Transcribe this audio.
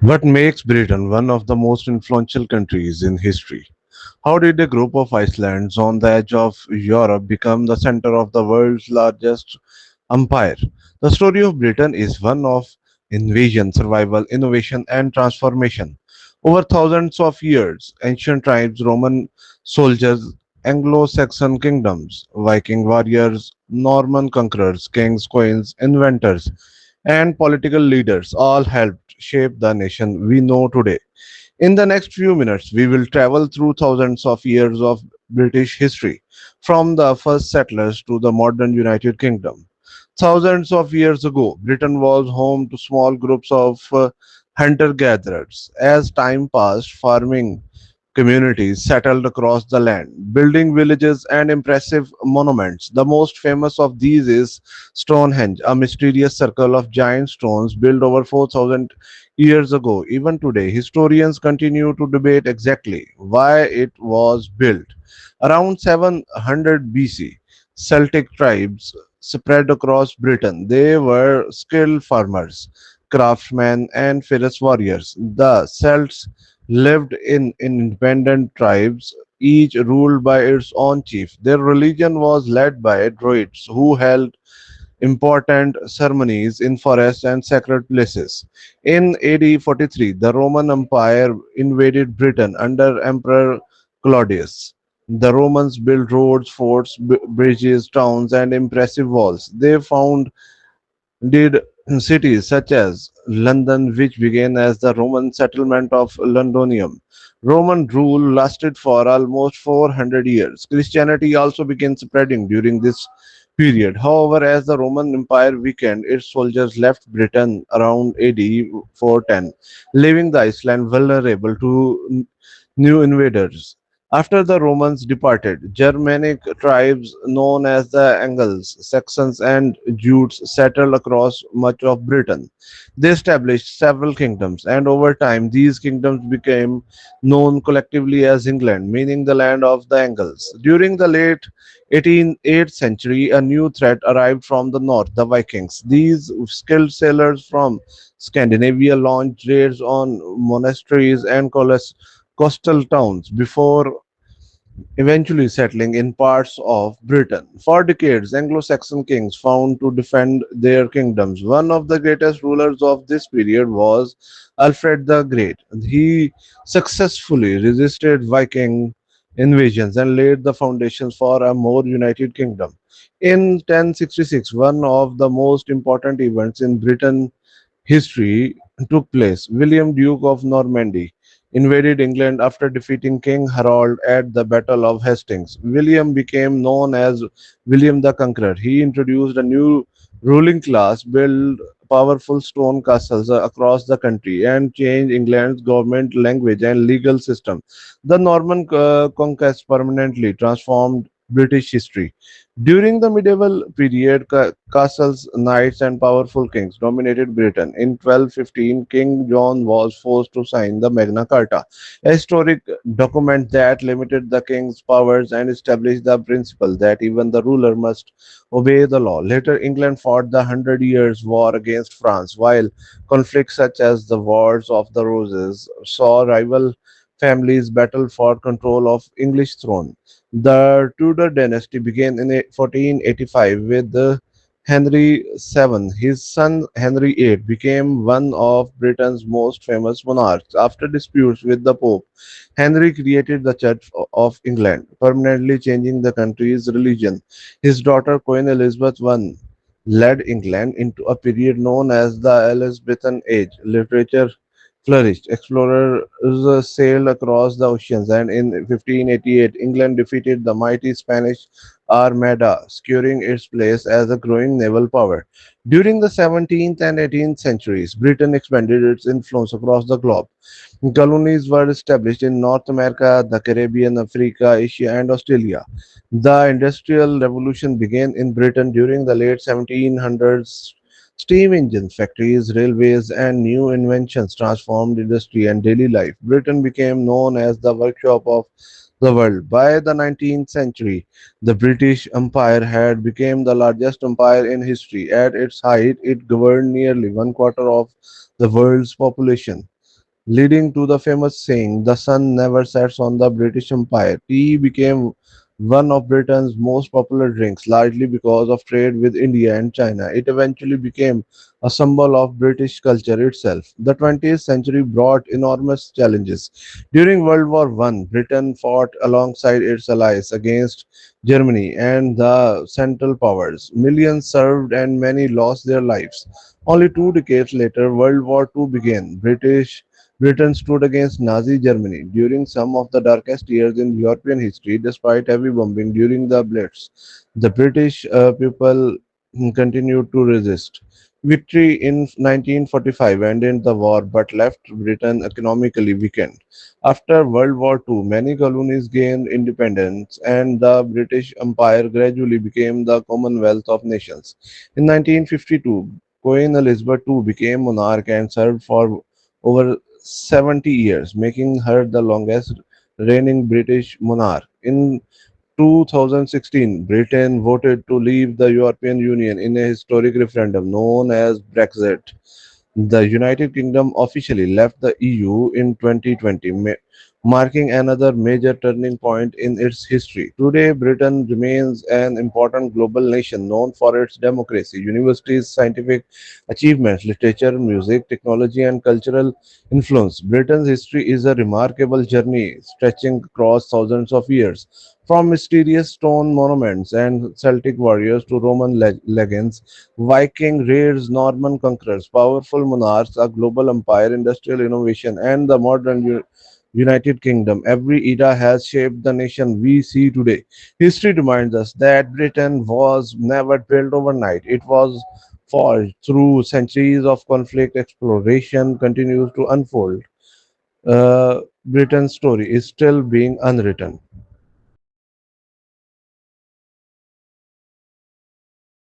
What makes Britain one of the most influential countries in history? How did a group of islands on the edge of Europe become the center of the world's largest empire? The story of Britain is one of invasion, survival, innovation, and transformation. Over thousands of years, ancient tribes, Roman soldiers, Anglo Saxon kingdoms, Viking warriors, Norman conquerors, kings, queens, inventors, and political leaders all helped shape the nation we know today. In the next few minutes, we will travel through thousands of years of British history, from the first settlers to the modern United Kingdom. Thousands of years ago, Britain was home to small groups of hunter gatherers. As time passed, farming communities settled across the land, building villages and impressive monuments. The most famous of these is Stonehenge, a mysterious circle of giant stones built over 4,000 years ago. Even today, historians continue to debate exactly why it was built. Around 700 BC, Celtic tribes spread across Britain. They were skilled farmers, craftsmen, and fierce warriors. The Celts lived in independent tribes, each ruled by its own chief. Their religion was led by druids who held important ceremonies in forests and sacred places. In AD 43, the Roman Empire invaded Britain under Emperor Claudius. The Romans built roads, forts, bridges, towns, and impressive walls. They found did cities such as London, which began as the Roman settlement of Londonium. Roman rule lasted for almost 400 years. Christianity also began spreading during this period. However, as the Roman Empire weakened, its soldiers left Britain around AD 410, leaving the island vulnerable to new invaders. After the Romans departed, Germanic tribes known as the Angles, Saxons, and Jutes settled across much of Britain. They established several kingdoms, and over time, these kingdoms became known collectively as England, meaning the land of the Angles. During the late 8th century, a new threat arrived from the north, the Vikings. These skilled sailors from Scandinavia launched raids on monasteries and coastal towns before eventually settling in parts of Britain. For decades, Anglo-Saxon kings found to defend their kingdoms. One of the greatest rulers of this period was Alfred the Great. He successfully resisted Viking invasions and laid the foundations for a more united kingdom. In 1066, one of the most important events in Britain history took place. William, Duke of Normandy, invaded England after defeating King Harold at the Battle of Hastings. William became known as William the Conqueror. He introduced a new ruling class, built powerful stone castles across the country, and changed England's government language and legal system. The Norman conquest permanently transformed British history. During the medieval period, castles, knights, and powerful kings dominated Britain. In 1215, King John was forced to sign the Magna Carta, a historic document that limited the king's powers and established the principle that even the ruler must obey the law. Later, England fought the Hundred Years' War against France, while conflicts such as the Wars of the Roses saw rival families battle for control of English throne. The Tudor dynasty began in 1485 with Henry VII. His son Henry VIII became one of Britain's most famous monarchs. After disputes with the Pope, Henry created the Church of England, permanently changing the country's religion. His daughter Queen Elizabeth I led England into a period known as the Elizabethan Age. Literature flourished. Explorers sailed across the oceans, and in 1588, England defeated the mighty Spanish Armada, securing its place as a growing naval power. During the 17th and 18th centuries, Britain expanded its influence across the globe. Colonies were established in North America, the Caribbean, Africa, Asia, and Australia. The Industrial Revolution began in Britain during the late 1700s. Steam engines, factories, railways, and new inventions transformed industry and daily life. Britain became known as the workshop of the world. By the 19th century, the British Empire had become the largest empire in history. At its height, it governed nearly one quarter of the world's population. leading to the famous saying, "The sun never sets on the British Empire." Tea became one of Britain's most popular drinks, largely because of trade with India and China. It eventually became a symbol of British culture itself. The 20th century brought enormous challenges. During World War I, Britain fought alongside its allies against Germany and the Central Powers. Millions served and many lost their lives. Only 2 decades later, World War II began. Britain stood against Nazi Germany during some of the darkest years in European history, despite heavy bombing during the Blitz. The British people continued to resist. Victory in 1945 ended the war but left Britain economically weakened. After World War II, many colonies gained independence and the British Empire gradually became the Commonwealth of Nations. In 1952, Queen Elizabeth II became monarch and served for over 70 years, making her the longest reigning British monarch. In 2016, Britain voted to leave the European Union in a historic referendum known as Brexit. The United Kingdom officially left the EU in 2020, marking another major turning point in its history. Today, Britain remains an important global nation known for its democracy, universities, scientific achievements, literature, music, technology, and cultural influence. Britain's history is a remarkable journey stretching across thousands of years. From mysterious stone monuments and Celtic warriors to Roman legends, Viking raids, Norman conquerors, powerful monarchs, a global empire, industrial innovation, and the modern United Kingdom. Every era has shaped the nation we see today. History reminds us that Britain was never built overnight. It was forged through centuries of conflict. Exploration continues to unfold. Britain's story is still being unwritten.